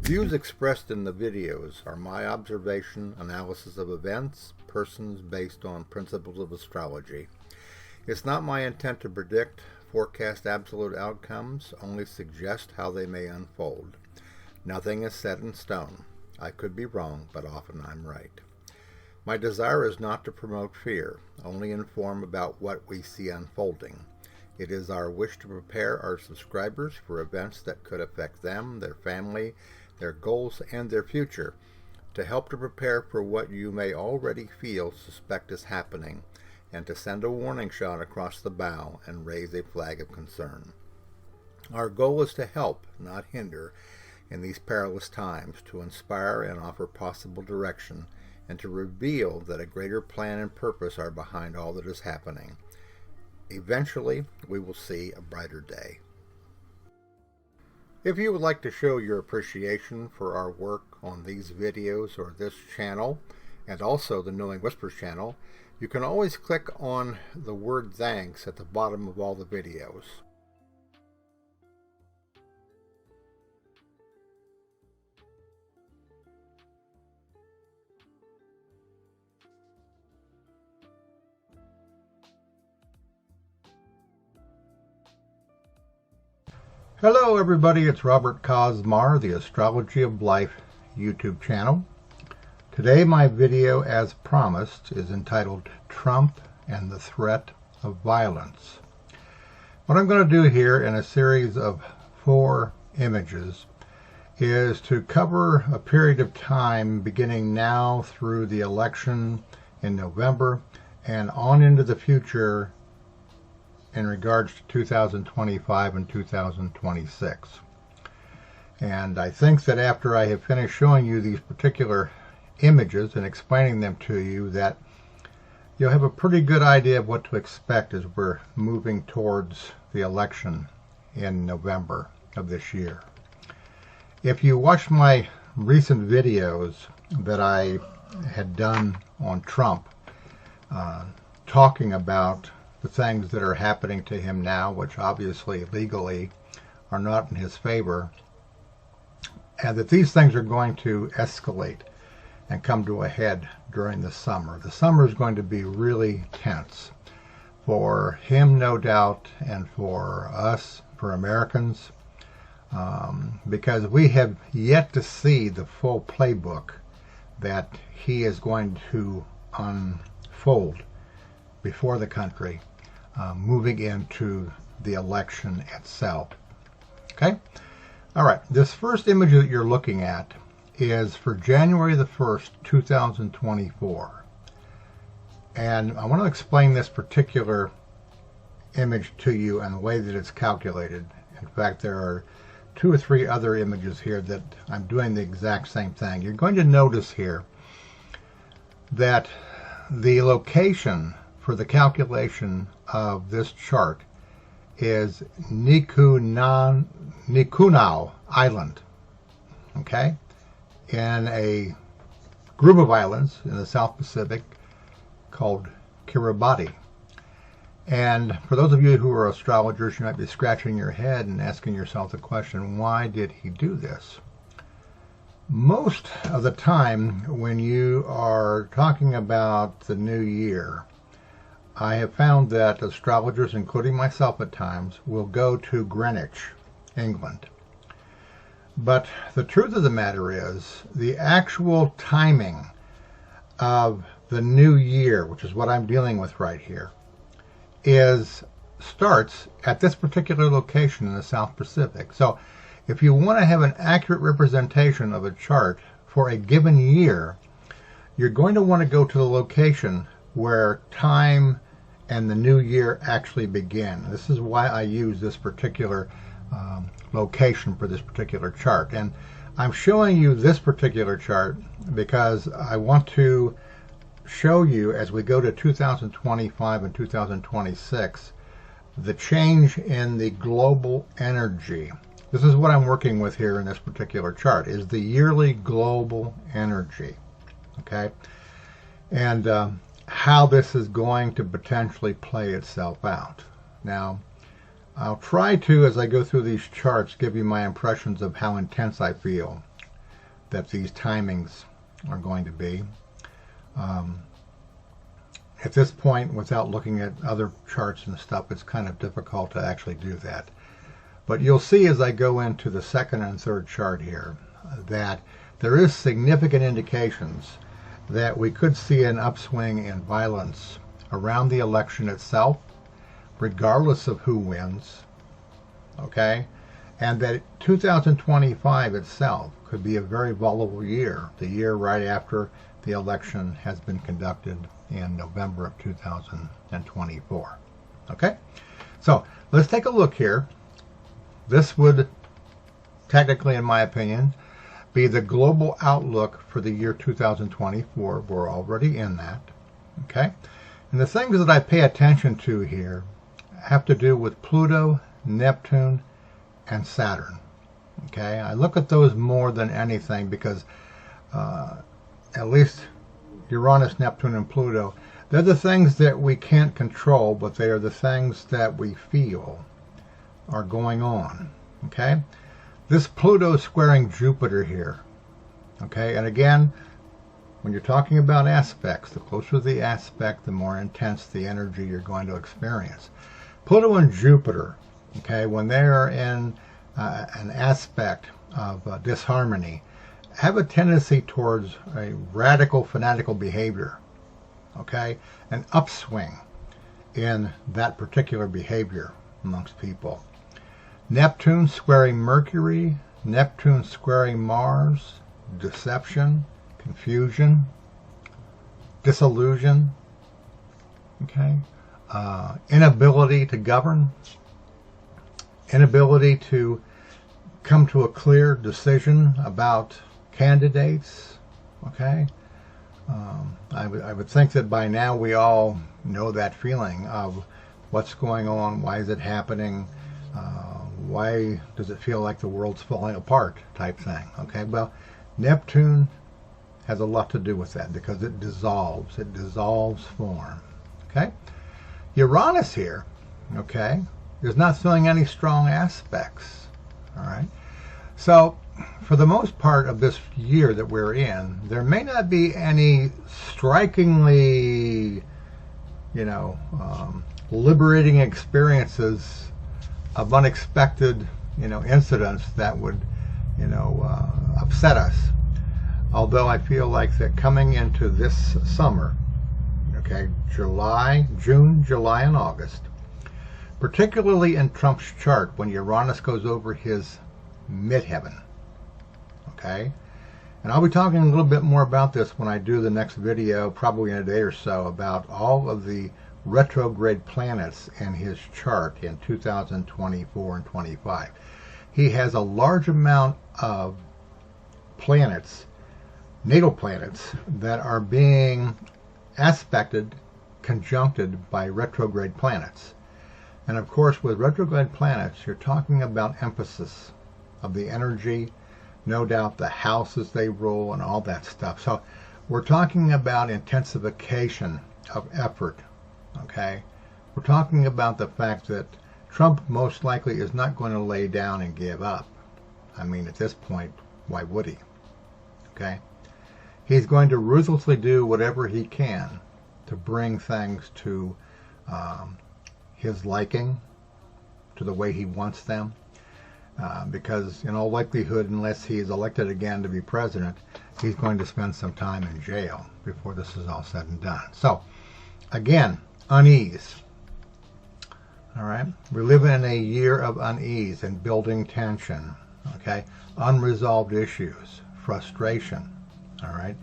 Views expressed in the videos are my observation, analysis of events, persons based on principles of astrology. It's not my intent to predict, forecast absolute outcomes, only suggest how they may unfold. Nothing is set in stone. I could be wrong, but often I'm right. My desire is not to promote fear, only inform about what we see unfolding. It is our wish to prepare our subscribers for events that could affect them, their family, their goals, and their future, to help to prepare for what you may already suspect is happening, and to send a warning shot across the bow and raise a flag of concern. Our goal is to help, not hinder, in these perilous times, to inspire and offer possible direction, and to reveal that a greater plan and purpose are behind all that is happening. Eventually, we will see a brighter day. If you would like to show your appreciation for our work on these videos or this channel, and also the Knowing Whispers channel, you can always click on the word thanks at the bottom of all the videos. Hello everybody, it's Robert Cosmar, the Astrology of Life YouTube channel. Today my video, as promised, is entitled Trump and the Threat of Violence. What I'm going to do here in a series of 4 images is to cover a period of time beginning now through the election in November and on into the future in regards to 2025 and 2026. And I think that after I have finished showing you these particular images and explaining them to you, that you'll have a pretty good idea of what to expect as we're moving towards the election in November of this year. If you watch my recent videos that I had done on Trump, talking about the things that are happening to him now, which obviously legally are not in his favor, and that these things are going to escalate and come to a head during the summer. The summer is going to be really tense for him, no doubt, and for us, for Americans, because we have yet to see the full playbook that he is going to unfold before the country, moving into the election itself. Okay? All right. This first image that you're looking at is for January the 1st, 2024. And I want to explain this particular image to you and the way that it's calculated. In fact, there are 2 or 3 other images here that I'm doing the exact same thing. You're going to notice here that the location for the calculation of this chart is Nikunau Island, okay, in a group of islands in the South Pacific called Kiribati. And for those of you who are astrologers, you might be scratching your head and asking yourself the question, why did he do this? Most of the time when you are talking about the new year, I have found that astrologers, including myself at times, will go to Greenwich, England. But the truth of the matter is, the actual timing of the new year, which is what I'm dealing with right here, starts at this particular location in the South Pacific. So if you want to have an accurate representation of a chart for a given year, you're going to want to go to the location where time and the new year actually begin. This is why I use this particular location for this particular chart. And I'm showing you this particular chart because I want to show you, as we go to 2025 and 2026, the change in the global energy. This is what I'm working with here in this particular chart, is the yearly global energy. Okay? And how this is going to potentially play itself out. Now, I'll try to, as I go through these charts, give you my impressions of how intense I feel that these timings are going to be. At this point, without looking at other charts and stuff, it's kind of difficult to actually do that. But you'll see as I go into the second and third chart here that there is significant indications that we could see an upswing in violence around the election itself, regardless of who wins, okay? And that 2025 itself could be a very volatile year, the year right after the election has been conducted in November of 2024. Okay, so let's take a look here. This would technically, in my opinion, be the global outlook for the year 2024. We're already in that. Okay, and the things that I pay attention to here have to do with Pluto, Neptune, and Saturn. Okay, I look at those more than anything because at least Uranus, Neptune, and Pluto, they're the things that we can't control, but they are the things that we feel are going on. Okay, this Pluto squaring Jupiter here. Okay, and again, when you're talking about aspects, the closer the aspect, the more intense the energy you're going to experience. Pluto and Jupiter, okay, when they are in an aspect of disharmony, have a tendency towards a radical, fanatical behavior, okay? An upswing in that particular behavior amongst people. Neptune squaring Mercury, Neptune squaring Mars, deception, confusion, disillusion, okay? Inability to govern, inability to come to a clear decision about candidates, okay? I would think that by now we all know that feeling of what's going on, why is it happening, why does it feel like the world's falling apart type thing, okay? Well, Neptune has a lot to do with that because it dissolves form, okay? Uranus here, okay, is not showing any strong aspects, all right? So, for the most part of this year that we're in, there may not be any strikingly, liberating experiences of unexpected, incidents that would, upset us. Although I feel like that coming into this summer, okay, June, July, and August, particularly in Trump's chart when Uranus goes over his midheaven, okay? And I'll be talking a little bit more about this when I do the next video, probably in a day or so, about all of the retrograde planets in his chart in 2024 and 25. He has a large amount of planets, natal planets, that are being aspected, conjuncted by retrograde planets. And of course, with retrograde planets, you're talking about emphasis of the energy, no doubt the houses they rule and all that stuff. So we're talking about intensification of effort, okay? We're talking about the fact that Trump most likely is not going to lay down and give up. I mean, at this point, why would he? Okay? He's going to ruthlessly do whatever he can to bring things to his liking, to the way he wants them. Because in all likelihood, unless he is elected again to be president, he's going to spend some time in jail before this is all said and done. So, again, unease. All right? We're living in a year of unease and building tension. Okay? Unresolved issues, frustration. All right?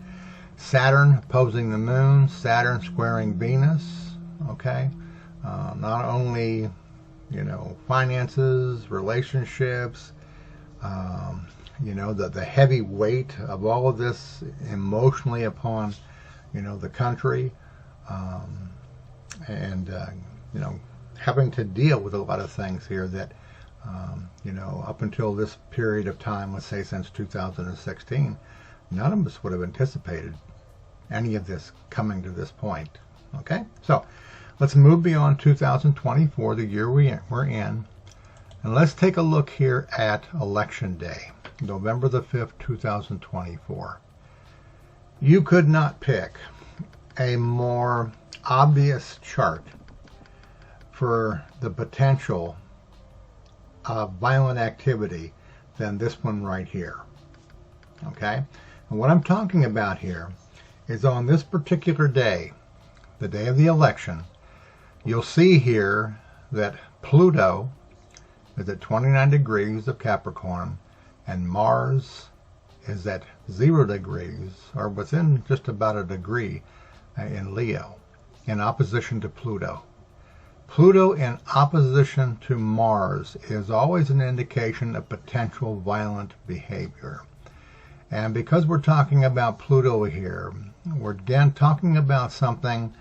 Saturn opposing the moon, Saturn squaring Venus. Okay? Not only, finances, relationships, the heavy weight of all of this emotionally upon, the country, having to deal with a lot of things here that, up until this period of time, let's say since 2016, none of us would have anticipated any of this coming to this point. Okay? So, let's move beyond 2024, the year we're in, and let's take a look here at Election Day. November the 5th, 2024. You could not pick a more obvious chart for the potential of violent activity than this one right here. Okay? And what I'm talking about here is on this particular day, the day of the election, you'll see here that Pluto is at 29 degrees of Capricorn and Mars is at 0 degrees, or within just about a degree, in Leo, in opposition to Pluto. Pluto in opposition to Mars is always an indication of potential violent behavior. And because we're talking about Pluto here, we're again talking about something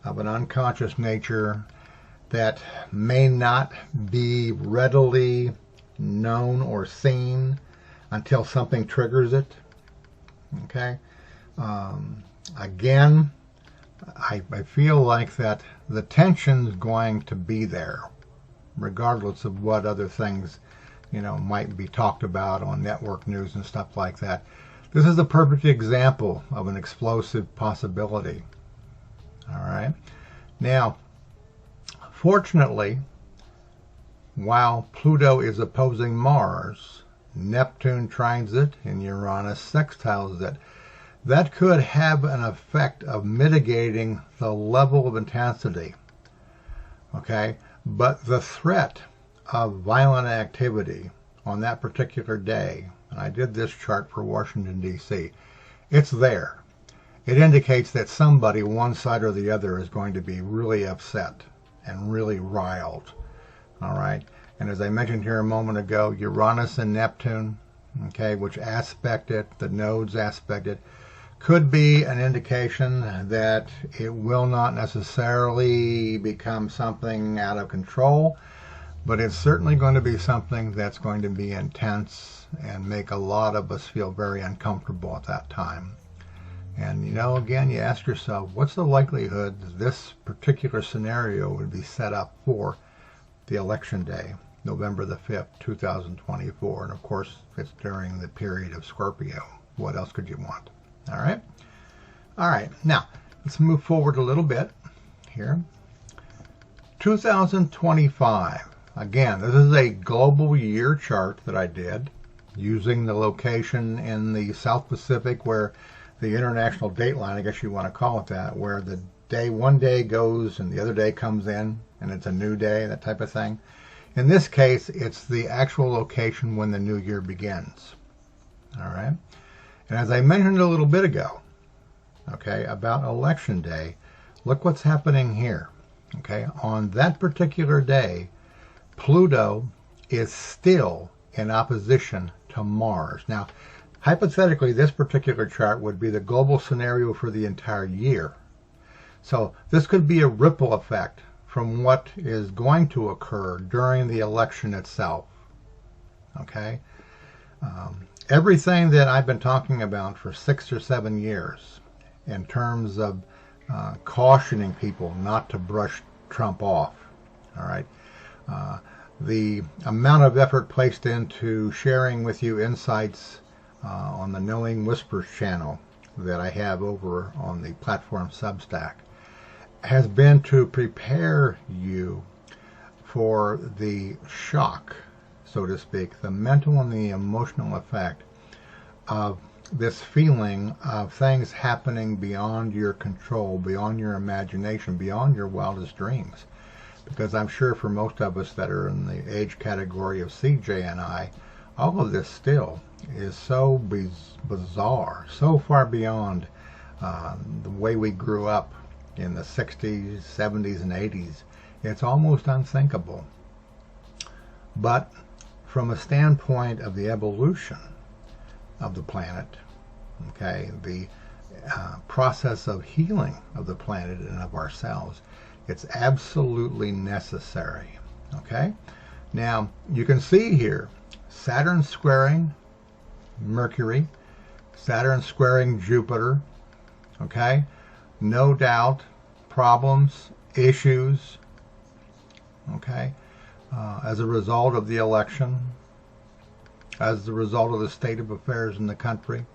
of an unconscious nature that may not be readily known or seen until something triggers it. Okay? Again, I feel like that the tension's going to be there, regardless of what other things, might be talked about on network news and stuff like that. This is a perfect example of an explosive possibility. All right? Now, fortunately, while Pluto is opposing Mars, Neptune trines it and Uranus sextiles it. That could have an effect of mitigating the level of intensity. Okay? But the threat of violent activity on that particular day, and I did this chart for Washington, D.C., it's there. It indicates that somebody, one side or the other, is going to be really upset and really riled. All right? And as I mentioned here a moment ago, Uranus and Neptune, okay, which aspect it, the nodes aspect it, could be an indication that it will not necessarily become something out of control, but it's certainly going to be something that's going to be intense and make a lot of us feel very uncomfortable at that time. And again, you ask yourself, what's the likelihood that this particular scenario would be set up for the election day, November the 5th, 2024. And of course, it's during the period of Scorpio. What else could you want? All right. All right. Now, let's move forward a little bit here. 2025. Again, this is a global year chart that I did using the location in the South Pacific where the international date line, I guess you want to call it that, where the day, one day goes and the other day comes in and it's a new day, that type of thing. In this case, it's the actual location when the new year begins. All right. And as I mentioned a little bit ago, okay, about election day, look what's happening here. Okay. On that particular day, Pluto is still in opposition to Mars. Now, hypothetically, this particular chart would be the global scenario for the entire year. So this could be a ripple effect from what is going to occur during the election itself. Okay? Everything that I've been talking about for 6 or 7 years in terms of cautioning people not to brush Trump off, all right? The amount of effort placed into sharing with you insights on the Knowing Whispers channel that I have over on the platform Substack has been to prepare you for the shock, so to speak, the mental and the emotional effect of this feeling of things happening beyond your control, beyond your imagination, beyond your wildest dreams. Because I'm sure for most of us that are in the age category of CJ and I, all of this still is so bizarre, so far beyond the way we grew up in the 60s, 70s, and 80s. It's almost unthinkable. But from a standpoint of the evolution of the planet, okay, the process of healing of the planet and of ourselves, it's absolutely necessary. Okay? Now, you can see here Saturn squaring Mercury, Saturn squaring Jupiter. Okay? No doubt, problems, issues, okay, as a result of the election. as the result of the state of affairs in the country.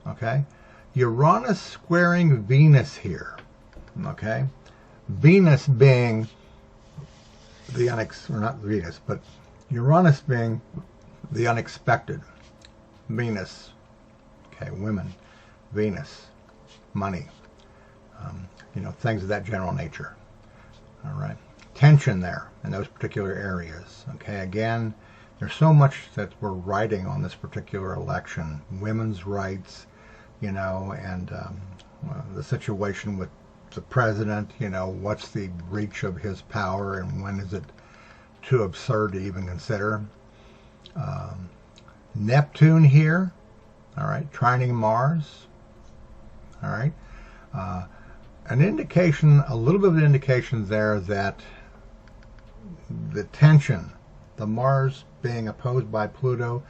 Okay? Uranus squaring Venus here. Okay? Venus being or not Venus, but Uranus being the unexpected. Venus, okay, women, Venus, money, things of that general nature. All right. Tension there in those particular areas. Okay, again, there's so much that we're writing on this particular election. Women's rights, and the situation with the president, what's the reach of his power and when is it too absurd to even consider. Neptune here, all right, trining Mars, all right. A little bit of an indication there that the tension, the Mars being opposed by Pluto,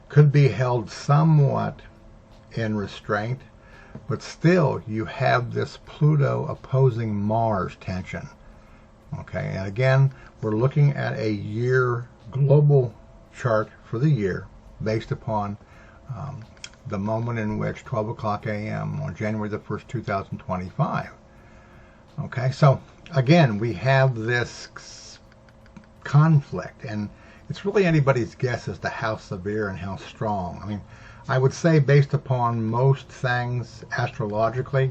could be held somewhat in restraint, but still you have this Pluto opposing Mars tension. Okay, and again, we're looking at a year global chart for the year based upon the moment in which 12 o'clock a.m. on January the 1st, 2025. Okay, so again, we have this conflict, and it's really anybody's guess as to how severe and how strong. I mean, I would say based upon most things astrologically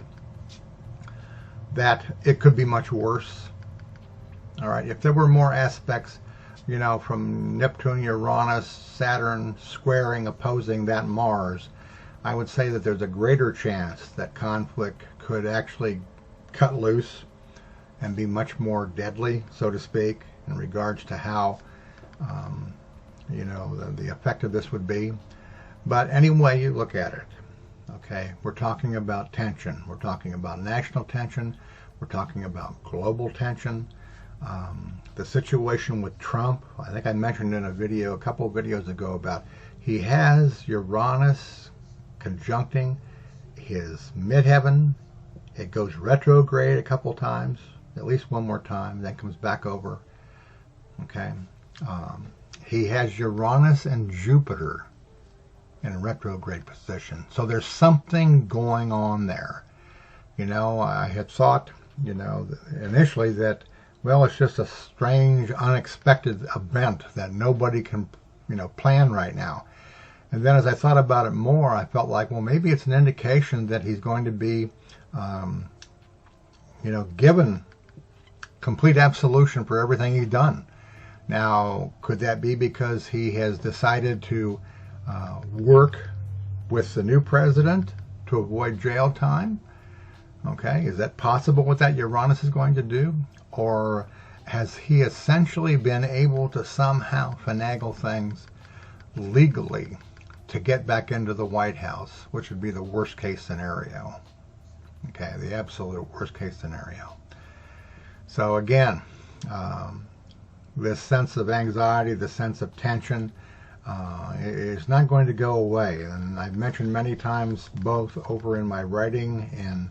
that it could be much worse. All right, if there were more aspects, from Neptune, Uranus, Saturn squaring, opposing that Mars, I would say that there's a greater chance that conflict could actually cut loose and be much more deadly, so to speak, in regards to how, the effect of this would be. But any way you look at it, okay, we're talking about tension. We're talking about national tension. We're talking about global tension. The situation with Trump, I think I mentioned in a couple of videos ago about he has Uranus conjuncting his midheaven. It goes retrograde a couple times, at least one more time, then comes back over. Okay. He has Uranus and Jupiter in a retrograde position. So there's something going on there. I had thought, initially that, well, it's just a strange, unexpected event that nobody can, plan right now. And then as I thought about it more, I felt like, well, maybe it's an indication that he's going to be, given complete absolution for everything he's done. Now, could that be because he has decided to work with the new president to avoid jail time? Okay, is that possible what that Uranus is going to do? Or has he essentially been able to somehow finagle things legally to get back into the White House, which would be the worst case scenario? Okay, the absolute worst case scenario. So again, this sense of anxiety, the sense of tension, is not going to go away. And I've mentioned many times, both over in my writing and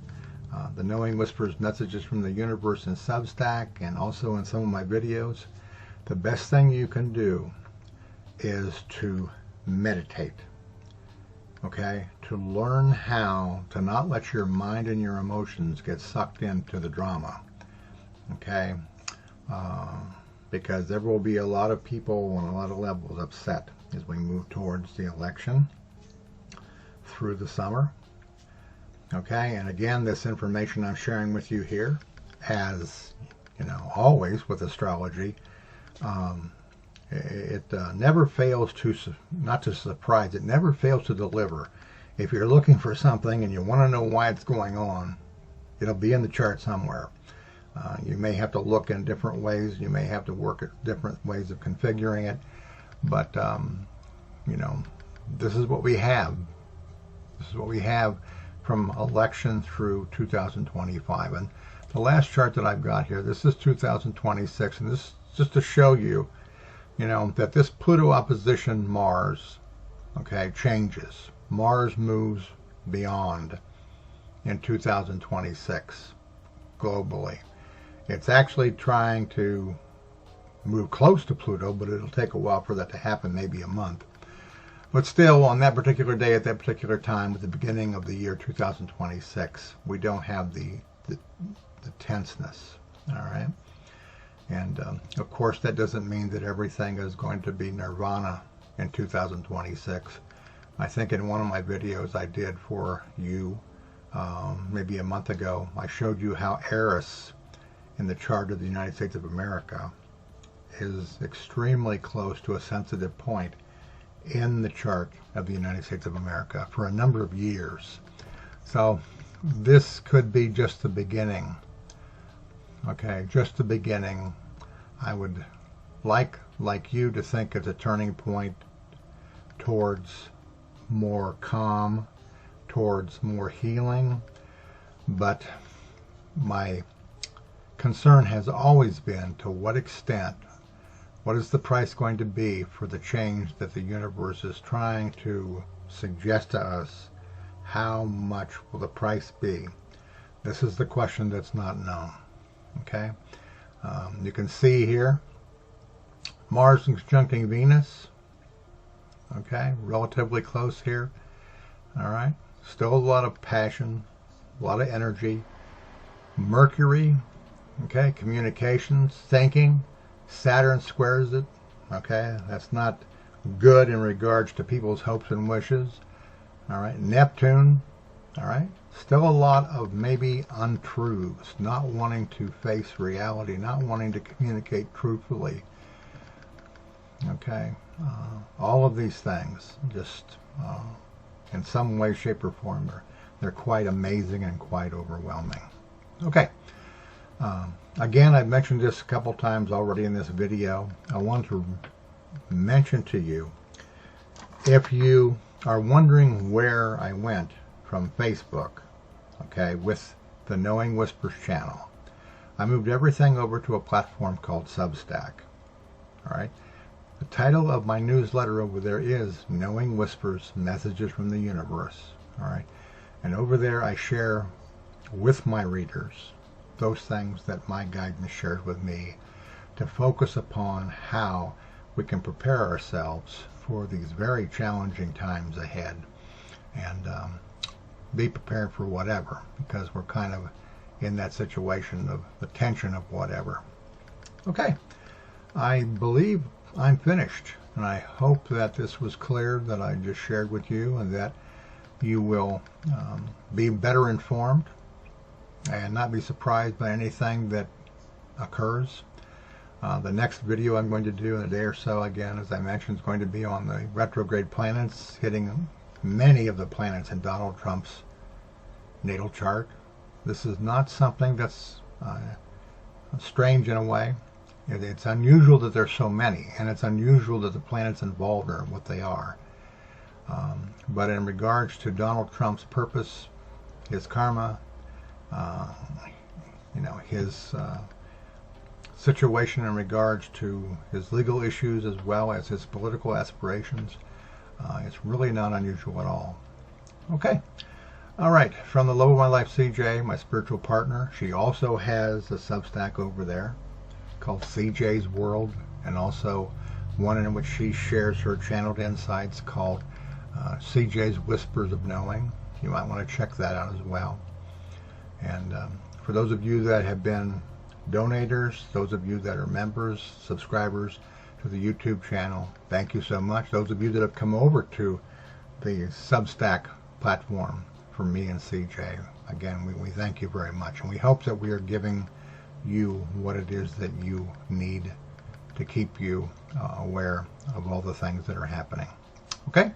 the Knowing Whispers Messages from the Universe in Substack, and also in some of my videos, the best thing you can do is to meditate. Okay? To learn how to not let your mind and your emotions get sucked into the drama. Okay? Because there will be a lot of people on a lot of levels upset as we move towards the election through the summer. Okay, and again, this information I'm sharing with you here, as always with astrology, it never fails to, not to surprise, it never fails to deliver. If you're looking for something and you want to know why it's going on, it'll be in the chart somewhere. You may have to look in different ways. You may have to work at different ways of configuring it. But, this is what we have. This is what we have from election through 2025. And the last chart that I've got here, this is 2026. And this is just to show you, that this Pluto opposition Mars, okay, changes. Mars moves beyond in 2026 globally. It's actually trying to move close to Pluto, but it'll take a while for that to happen, maybe a month. But still, on that particular day, at that particular time, at the beginning of the year 2026, we don't have the tenseness, all right? And, of course, that doesn't mean that everything is going to be nirvana in 2026. I think in one of my videos I did for you maybe a month ago, I showed you how Eris in the chart of the United States of America is extremely close to a sensitive point in the chart of the United States of America for a number of years. So this could be just the beginning. Okay, just the beginning. I would like you to think it's a turning point towards more calm, towards more healing. But my concern has always been, to what extent, what is the price going to be for the change that the universe is trying to suggest to us? How much will the price be? This is the question that's not known. Okay, you can see here Mars conjuncting Venus. Okay, relatively close here. All right, still a lot of passion, a lot of energy. Mercury, okay, communications, thinking. Saturn squares it. Okay, that's not good in regards to people's hopes and wishes. All right, Neptune. All right, still a lot of maybe untruths, not wanting to face reality, not wanting to communicate truthfully. Okay, all of these things, just in some way, shape, or form, they're quite amazing and quite overwhelming. Okay, again, I've mentioned this a couple times already in this video. I want to mention to you, if you are wondering where I went from Facebook, okay, with the Knowing Whispers channel, I moved everything over to a platform called Substack. All right, the title of my newsletter over there is Knowing Whispers, Messages from the Universe. All right, and over there I share with my readers those things that my guidance shares with me, to focus upon how we can prepare ourselves for these very challenging times ahead, and be prepared for whatever, because we're kind of in that situation of the tension of whatever. Okay, I believe I'm finished, and I hope that this was clear, that I just shared with you, and that you will be better informed and not be surprised by anything that occurs. The next video I'm going to do in a day or so, again, as I mentioned, is going to be on the retrograde planets hitting many of the planets in Donald Trump's natal chart. This is not something that's strange in a way. It's unusual that there's so many, and it's unusual that the planets involved are what they are. But in regards to Donald Trump's purpose, his karma, his situation in regards to his legal issues as well as his political aspirations, it's really not unusual at all. Okay. All right. From the Love of My Life, CJ, my spiritual partner, she also has a Substack over there called CJ's World, and also one in which she shares her channeled insights called CJ's Whispers of Knowing. You might want to check that out as well. And for those of you that have been donators, those of you that are members, subscribers to the YouTube channel, thank you so much. Those of you that have come over to the Substack platform for me and CJ, again, we thank you very much. And we hope that we are giving you what it is that you need to keep you aware of all the things that are happening. Okay?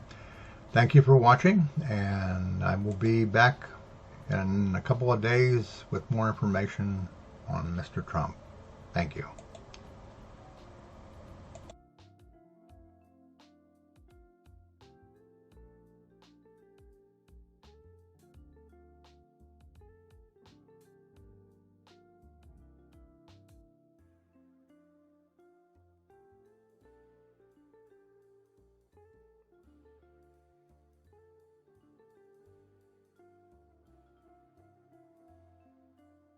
Thank you for watching, and I will be back in a couple of days with more information on Mr. Trump. Thank you.